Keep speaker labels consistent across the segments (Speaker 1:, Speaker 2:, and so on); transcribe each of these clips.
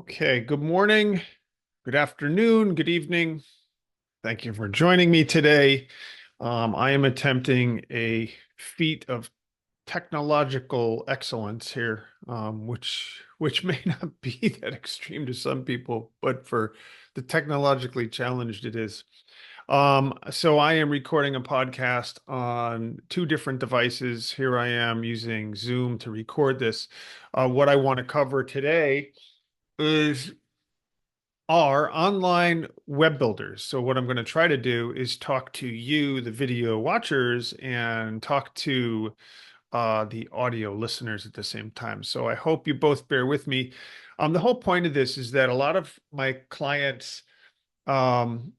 Speaker 1: Okay, good morning, good afternoon, good evening. Thank you for joining me today. I am attempting a feat of technological excellence here, which may not be that extreme to some people, but for the technologically challenged, it is. So I am recording a podcast on two different devices. Here I am using Zoom to record this. What I want to cover today is are online web builders. So what I'm going to try to do is talk to you, the video watchers, and talk to the audio listeners at the same time. So I hope you both bear with me. The whole point of this is that a lot of my clients um,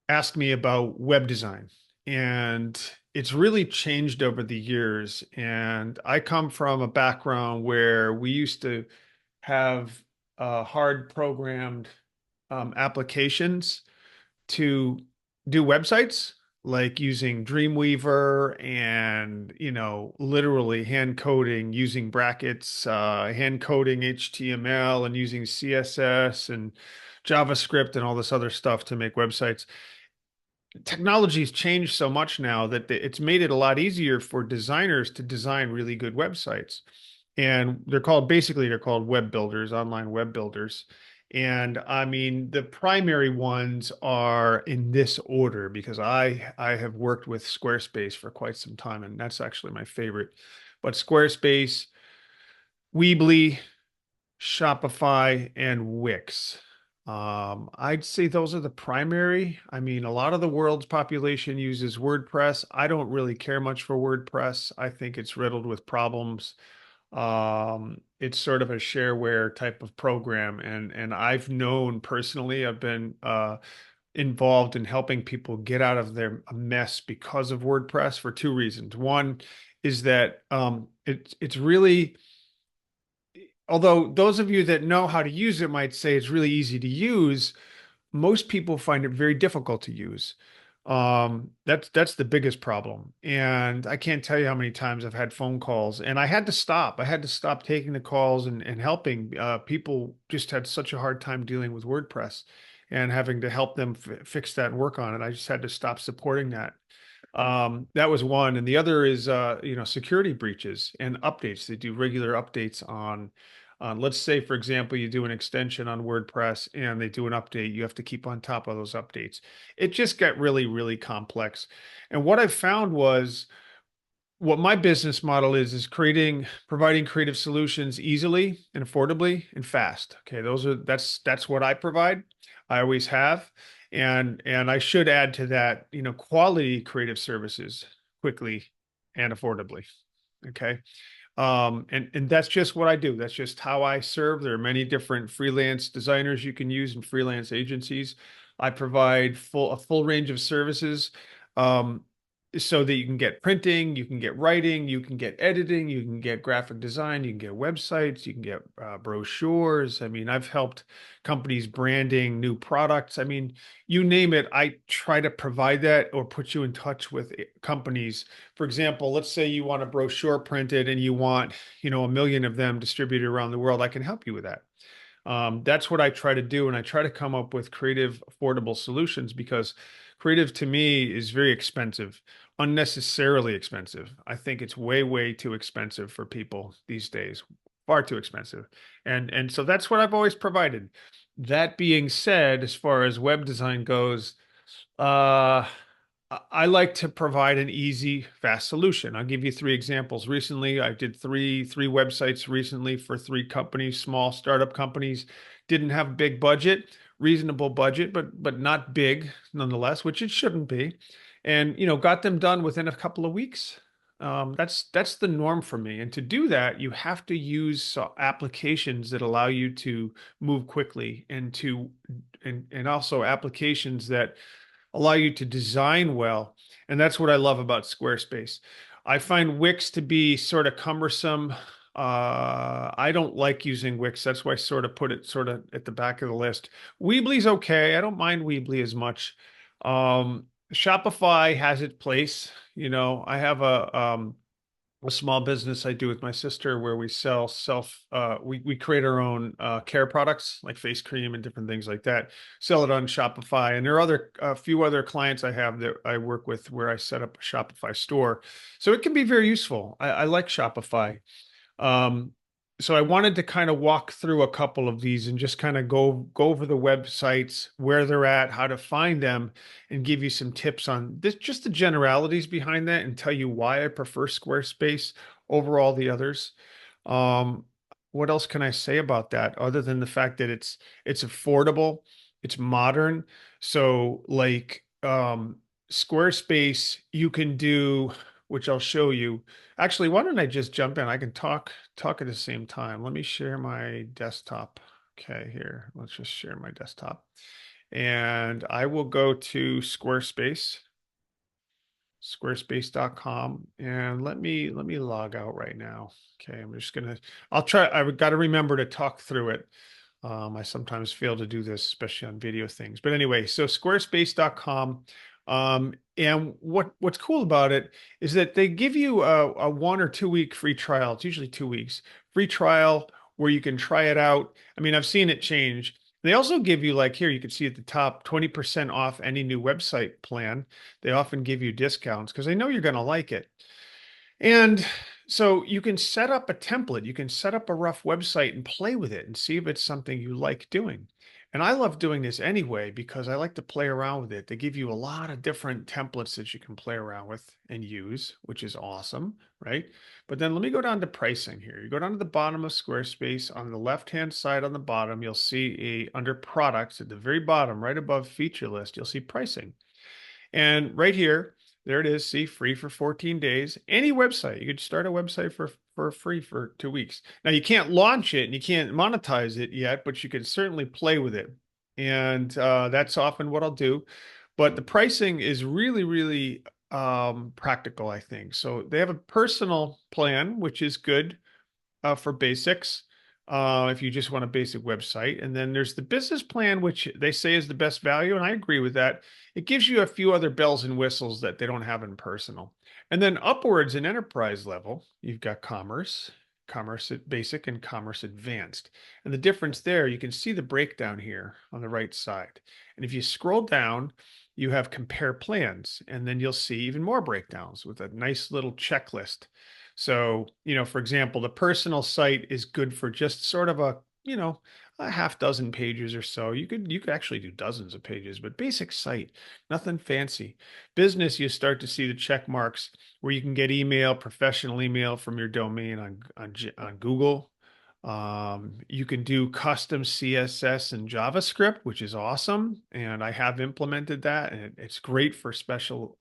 Speaker 1: ask me about web design, and it's really changed over the years. And I come from a background where we used to have hard programmed applications to do websites, like using Dreamweaver and, literally hand coding using brackets, hand coding HTML and using CSS and JavaScript and all this other stuff to make websites. Technology's changed so much now that it's made it a lot easier for designers to design really good websites. And they're called web builders, online web builders. And I mean, the primary ones are in this order because I have worked with Squarespace for quite some time, and that's actually my favorite. But Squarespace, Weebly, Shopify, and Wix. I'd say those are the primary. I mean, a lot of the world's population uses WordPress. I don't really care much for WordPress. I think it's riddled with problems. It's sort of a shareware type of program, and I've known personally, I've been involved in helping people get out of their mess because of WordPress for two reasons. One is that it's really, although those of you that know how to use it might say it's really easy to use, most people find it very difficult to use. That's the biggest problem. And I can't tell you how many times I've had phone calls and I had to stop. I had to stop taking the calls and helping. People just had such a hard time dealing with WordPress and having to help them fix that and work on it. I just had to stop supporting that. That was one. And the other is, security breaches and updates. They do regular updates on, let's say, for example, you do an extension on WordPress and they do an update. You have to keep on top of those updates. It just got really, really complex. And what I found was what my business model is providing creative solutions easily and affordably and fast. Okay, that's what I provide. I always have. And I should add to that, quality creative services quickly and affordably. Okay. And that's just what I do. That's just how I serve. There are many different freelance designers you can use and freelance agencies. I provide a full range of services. Um, so that you can get printing, you can get writing, you can get editing, you can get graphic design, you can get websites, you can get brochures. I mean, I've helped companies branding new products. I mean, you name it, I try to provide that or put you in touch with companies. For example, let's say you want a brochure printed and you want, a million of them distributed around the world. I can help you with that. That's what I try to do. And I try to come up with creative, affordable solutions because creative to me is very expensive, unnecessarily expensive. I think it's way, way too expensive for people these days, far too expensive. And so that's what I've always provided. That being said, as far as web design goes, uh, I like to provide an easy, fast solution. I'll give you three examples. Recently, I did three websites recently for three companies, small startup companies. Didn't have a big budget, reasonable budget, but not big nonetheless, which it shouldn't be. And got them done within a couple of weeks. That's the norm for me. And to do that, you have to use applications that allow you to move quickly and also applications that allow you to design well. And that's what I love about Squarespace. I find Wix to be sort of cumbersome. I don't like using Wix. That's why I sort of put it sort of at the back of the list. Weebly's okay. I don't mind Weebly as much. Shopify has its place. I have a small business I do with my sister where we sell we create our own care products like face cream and different things like that. Sell it on Shopify, and there are a few other clients I have that I work with where I set up a Shopify store. So it can be very useful. I like Shopify. Um, so I wanted to kind of walk through a couple of these and just kind of go over the websites, where they're at, how to find them, and give you some tips on this, just the generalities behind that, and tell you why I prefer Squarespace over all the others. Um, what else can I say about that other than the fact that it's affordable, it's modern. So like Squarespace, you can do, which I'll show you. Actually, why don't I just jump in? I can talk at the same time. Let me share my desktop. Okay, here. Let's just share my desktop. And I will go to Squarespace, squarespace.com, and let me log out right now. Okay, I'm just gonna I've got to remember to talk through it. I sometimes fail to do this, especially on video things. But anyway, so squarespace.com. And what's cool about it is that they give you a 1 or 2 week free trial. It's usually 2 weeks free trial where you can try it out. I mean, I've seen it change. They also give you, like here, you can see at the top, 20% off any new website plan. They often give you discounts because they know you're going to like it. And so you can set up a template, you can set up a rough website and play with it and see if it's something you like doing. And I love doing this anyway because I like to play around with it. They give you a lot of different templates that you can play around with and use, which is awesome, right? But then let me go down to pricing here. You go down to the bottom of Squarespace. On the left-hand side on the bottom, you'll see under products at the very bottom, right above feature list, you'll see pricing. And right here, there it is. See, free for 14 days. Any website, you could start a website for free for 2 weeks. Now you can't launch it and you can't monetize it yet, but you can certainly play with it. And that's often what I'll do. But the pricing is really, really practical, I think. So they have a personal plan, which is good for basics. If you just want a basic website. And then there's the business plan, which they say is the best value. And I agree with that. It gives you a few other bells and whistles that they don't have in personal. And then upwards in enterprise level, you've got commerce, commerce basic, and commerce advanced. And the difference there, you can see the breakdown here on the right side. And if you scroll down, you have compare plans, and then you'll see even more breakdowns with a nice little checklist. So, for example, the personal site is good for just sort of a half dozen pages or so. You could actually do dozens of pages, but basic site, nothing fancy. Business, you start to see the check marks where you can get email, professional email from your domain on Google. You can do custom CSS and JavaScript, which is awesome, and I have implemented that, and it's great for special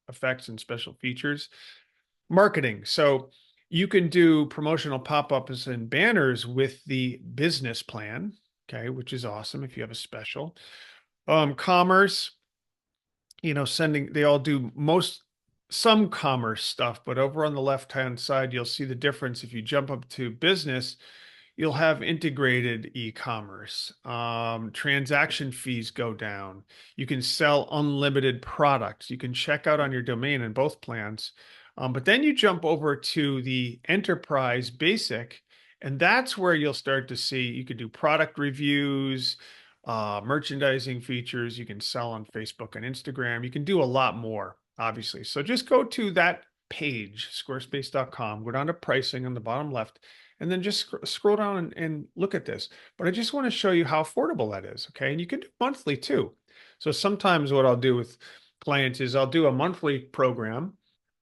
Speaker 1: effects and special features. Marketing. So you can do promotional pop-ups and banners with the business plan, okay, which is awesome if you have a special. Commerce, they all do some commerce stuff, but over on the left-hand side, you'll see the difference. If you jump up to business, you'll have integrated e-commerce. Transaction fees go down. You can sell unlimited products. You can check out on your domain in both plans. But then you jump over to the enterprise basic, and that's where you'll start to see you can do product reviews, merchandising features. You can sell on Facebook and Instagram. You can do a lot more, obviously. So just go to that page, squarespace.com, go down to pricing on the bottom left, and then just scroll down and look at this. But I just want to show you how affordable that is. Okay. And you can do monthly too. So sometimes what I'll do with clients is I'll do a monthly program.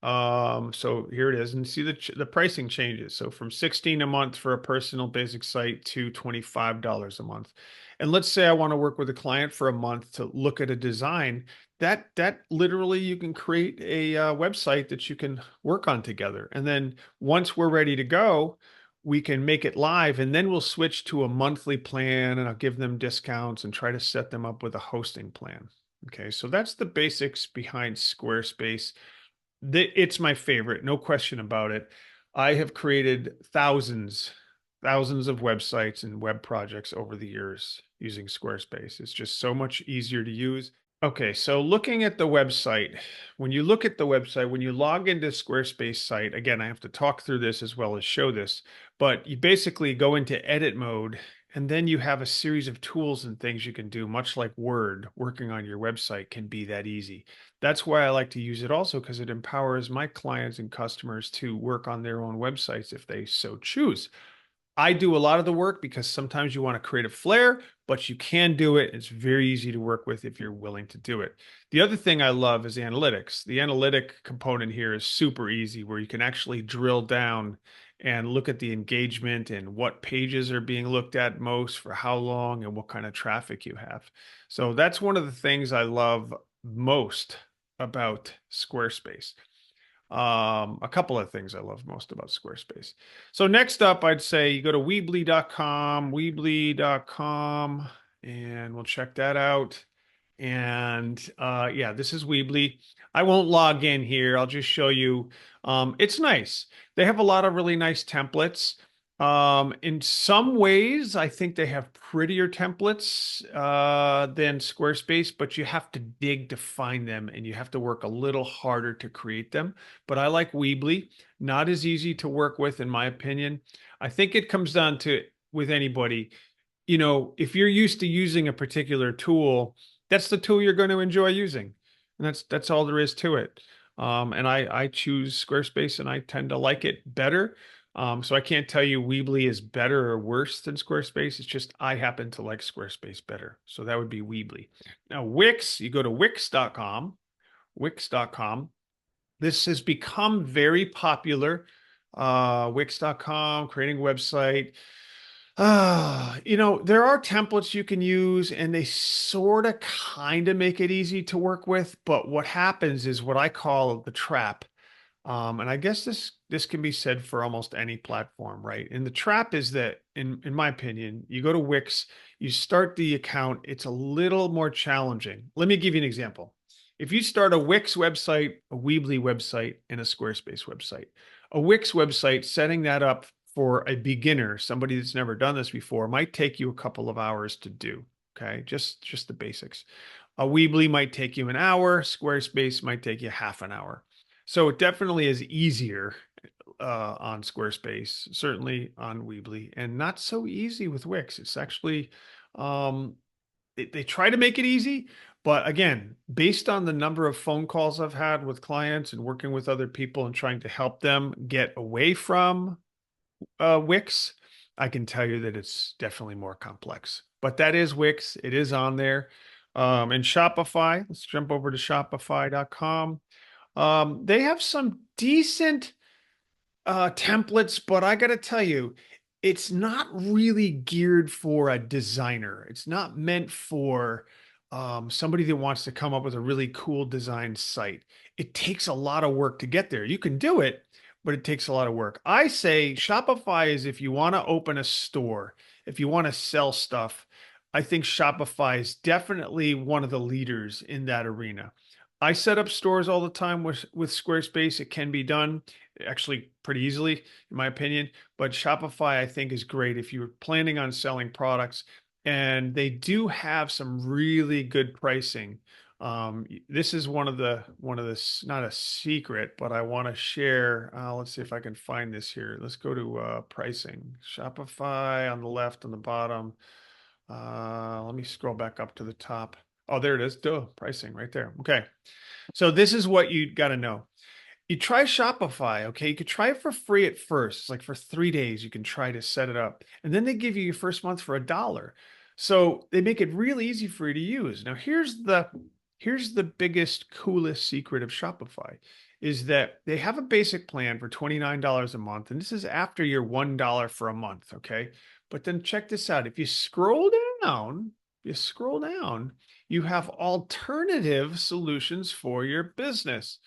Speaker 1: So here it is, and see the pricing changes. So from 16 a month for a personal basic site to $25 a month. And let's say I want to work with a client for a month to look at a design. That literally you can create a website that you can work on together. And then once we're ready to go, we can make it live, and then we'll switch to a monthly plan, and I'll give them discounts and try to set them up with a hosting plan. Okay, so that's the basics behind Squarespace. It's my favorite, no question about it. I have created thousands of websites and web projects over the years using Squarespace. It's just so much easier to use. Okay, so looking at the website, when you look at the website, when you log into Squarespace site, again, I have to talk through this as well as show this, but you basically go into edit mode and then you have a series of tools and things you can do, much like Word, working on your website can be that easy. That's why I like to use it also because it empowers my clients and customers to work on their own websites if they so choose. I do a lot of the work because sometimes you want to create a flare, but you can do it. It's very easy to work with if you're willing to do it. The other thing I love is analytics. The analytic component here is super easy where you can actually drill down and look at the engagement and what pages are being looked at most for how long and what kind of traffic you have. So that's one of the things I love most about Squarespace. A couple of things I love most about Squarespace. So next up, I'd say you go to Weebly.com, and we'll check that out. And yeah, this is Weebly. I won't log in here. I'll just show you. It's nice. They have a lot of really nice templates. In some ways, I think they have prettier templates than Squarespace, but you have to dig to find them and you have to work a little harder to create them. But I like Weebly, not as easy to work with, in my opinion. I think it comes down to with anybody, if you're used to using a particular tool, that's the tool you're going to enjoy using. And that's all there is to it. And I choose Squarespace and I tend to like it better. So I can't tell you Weebly is better or worse than Squarespace. It's just I happen to like Squarespace better. So that would be Weebly. Now, Wix, you go to Wix.com. This has become very popular. Wix.com, creating a website. There are templates you can use and they sort of kind of make it easy to work with, but what happens is what I call the trap. And I guess this can be said for almost any platform, right? And the trap is that, in my opinion, you go to Wix, you start the account, it's a little more challenging. Let me give you an example. If you start a Wix website, a Weebly website, and a Squarespace website, a Wix website, setting that up for a beginner, somebody that's never done this before, might take you a couple of hours to do. Okay, just the basics. A Weebly might take you an hour. Squarespace might take you half an hour. So it definitely is easier on Squarespace, certainly on Weebly, and not so easy with Wix. It's actually, um, they try to make it easy, but again, based on the number of phone calls I've had with clients and working with other people and trying to help them get away from Wix, I can tell you that it's definitely more complex. But that is Wix. It is on there. And Shopify, let's jump over to Shopify.com. They have some decent templates, but I got to tell you, it's not really geared for a designer. It's not meant for somebody that wants to come up with a really cool design site. It takes a lot of work to get there. You can do it, but it takes a lot of work. I say Shopify is if you want to open a store, if you want to sell stuff, I think Shopify is definitely one of the leaders in that arena. I set up stores all the time with Squarespace. It can be done actually pretty easily, in my opinion. But Shopify, I think, is great if you're planning on selling products. And they do have some really good pricing. This is not a secret, but I want to share. Let's see if I can find this here. Let's go to pricing. Shopify on the left, on the bottom. Let me scroll back up to the top. Oh, there it is. Duh, pricing right there. Okay. So this is what you got to know. You try Shopify, okay? You could try it for free at first. It's like for 3 days, you can try to set it up. And then they give you your first month for $1. So they make it really easy for you to use. Now, here's the biggest, coolest secret of Shopify is that they have a basic plan for $29 a month. And this is after your $1 for a month, okay? But then check this out. If you down, scroll down, you have alternative solutions for your business.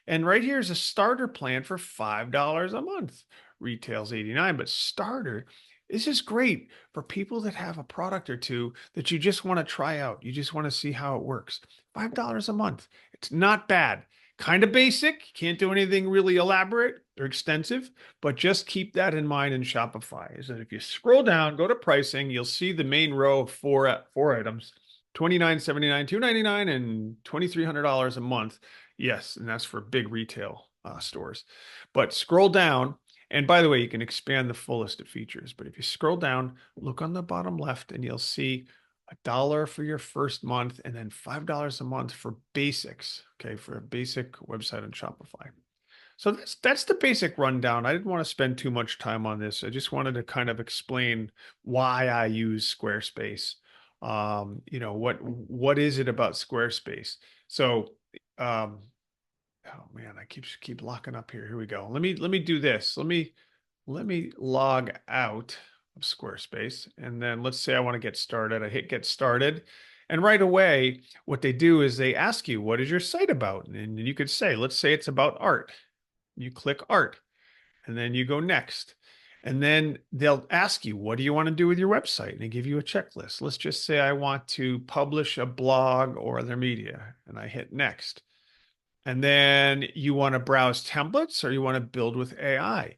Speaker 1: And right here is a starter plan for $5 a month. Retail's 89, but starter, this is great for people that have a product or two that you just want to try out. You just want to see how it works. $5 a month. It's not bad. Kind of basic. Can't do anything really elaborate or extensive, but just keep that in mind in Shopify. Is that if you scroll down, go to pricing, you'll see the main row of four items. $29.79, $299, and $2,300 a month. Yes, and that's for big retail stores. But scroll down, and by the way, you can expand the full list of features. But if you scroll down, look on the bottom left, and you'll see $1 for your first month, and then $5 a month for basics. Okay, for a basic website on Shopify. So that's the basic rundown. I didn't want to spend too much time on this. I just wanted to kind of explain why I use Squarespace. What is it about Squarespace? So, um, oh man, I keep locking up here. Here we go. Let me do this. Let me log out of Squarespace, and then let's say I want to get started. I hit get started. And right away, what they do is they ask you, what is your site about? And you could say, let's say it's about art. You click art, and then you go next. And then they'll ask you, what do you want to do with your website? And they give you a checklist. Let's just say I want to publish a blog or other media, and I hit next. And then you want to browse templates or you want to build with AI.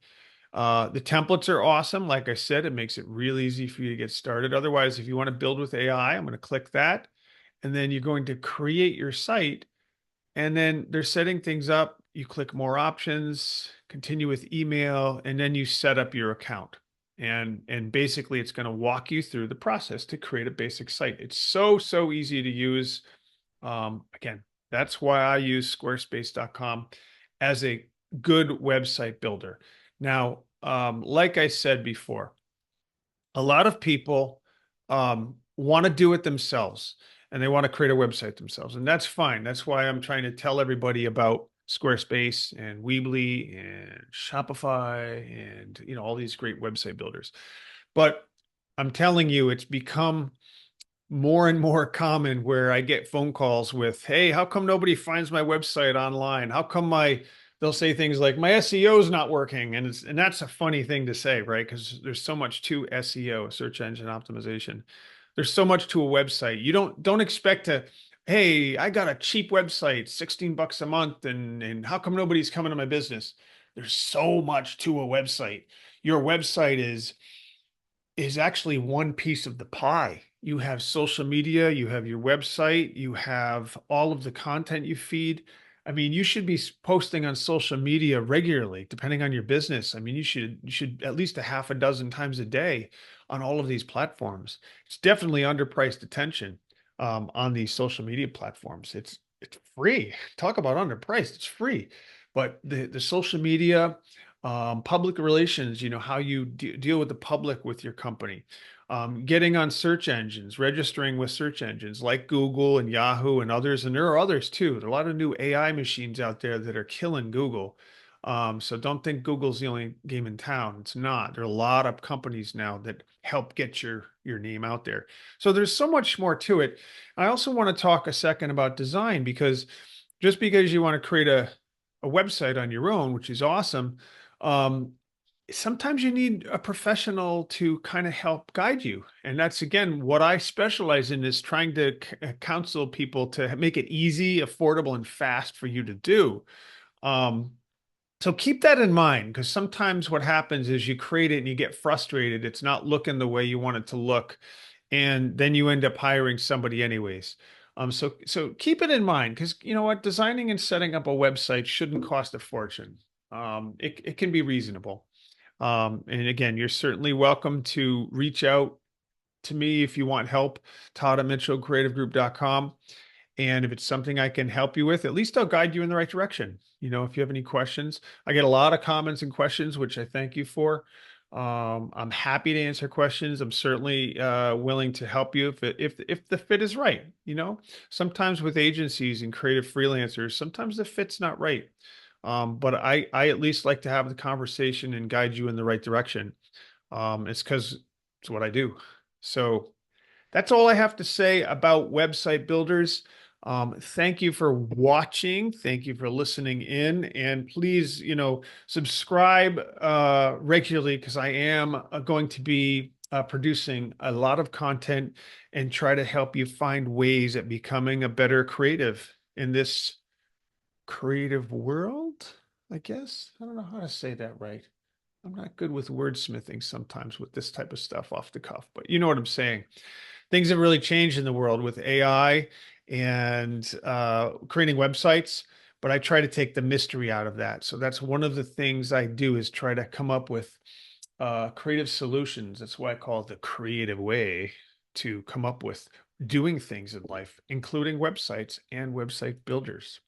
Speaker 1: The templates are awesome. Like I said, it makes it real easy for you to get started. Otherwise, if you want to build with AI, I'm going to click that. And then you're going to create your site, and then they're setting things up. You click more options, continue with email, and then you set up your account. And basically it's going to walk you through the process to create a basic site. It's so easy to use. Again, that's why I use squarespace.com as a good website builder. Now, like I said before, a lot of people want to do it themselves, and they want to create a website themselves, and that's fine. That's why I'm trying to tell everybody about Squarespace and Weebly and Shopify and all these great website builders. But I'm telling you, it's become more and more common where I get phone calls with, "Hey, how come nobody finds my website online? How come they'll say things like my SEO is not working." And that's a funny thing to say, right? Because there's so much to SEO, search engine optimization. There's so much to a website. You don't expect to, "Hey, I got a cheap website, 16 bucks a month, and how come nobody's coming to my business?" There's so much to a website. Your website is actually one piece of the pie. You have social media, you have your website, you have all of the content you feed. I mean, you should be posting on social media regularly, depending on your business. I mean, you should at least a half a dozen times a day on all of these platforms. It's definitely underpriced attention on these social media platforms. It's free. Talk about underpriced. It's free, but the social media, public relations, how you deal with the public with your company, getting on search engines, registering with search engines like Google and Yahoo and others. And there are others too. There are a lot of new AI machines out there that are killing Google. So don't think Google's the only game in town. It's not. There are a lot of companies now that help get your name out there. So there's so much more to it. I also want to talk a second about design, because just because you want to create a website on your own, which is awesome, um, sometimes you need a professional to kind of help guide you. And that's, again, what I specialize in, is trying to counsel people to make it easy, affordable, and fast for you to do. Um, so keep that in mind, because sometimes what happens is you create it and you get frustrated. It's not looking the way you want it to look. And then you end up hiring somebody anyways. So keep it in mind, because you know what, designing and setting up a website shouldn't cost a fortune. It can be reasonable. And again, you're certainly welcome to reach out to me if you want help, todd@mitchellcreativegroup.com. And if it's something I can help you with, at least I'll guide you in the right direction. If you have any questions, I get a lot of comments and questions, which I thank you for. I'm happy to answer questions. I'm certainly willing to help you if the fit is right. Sometimes with agencies and creative freelancers, sometimes the fit's not right. But I at least like to have the conversation and guide you in the right direction. It's because it's what I do. So that's all I have to say about website builders. Thank you for watching. Thank you for listening in. And please, subscribe regularly, because I am going to be producing a lot of content and try to help you find ways at becoming a better creative in this creative world, I guess. I don't know how to say that right. I'm not good with wordsmithing sometimes with this type of stuff off the cuff, but you know what I'm saying. things have really changed in the world with AI and creating websites, but I try to take the mystery out of that. So that's one of the things I do is try to come up with creative solutions. That's why I call it the creative way to come up with doing things in life, including websites and website builders.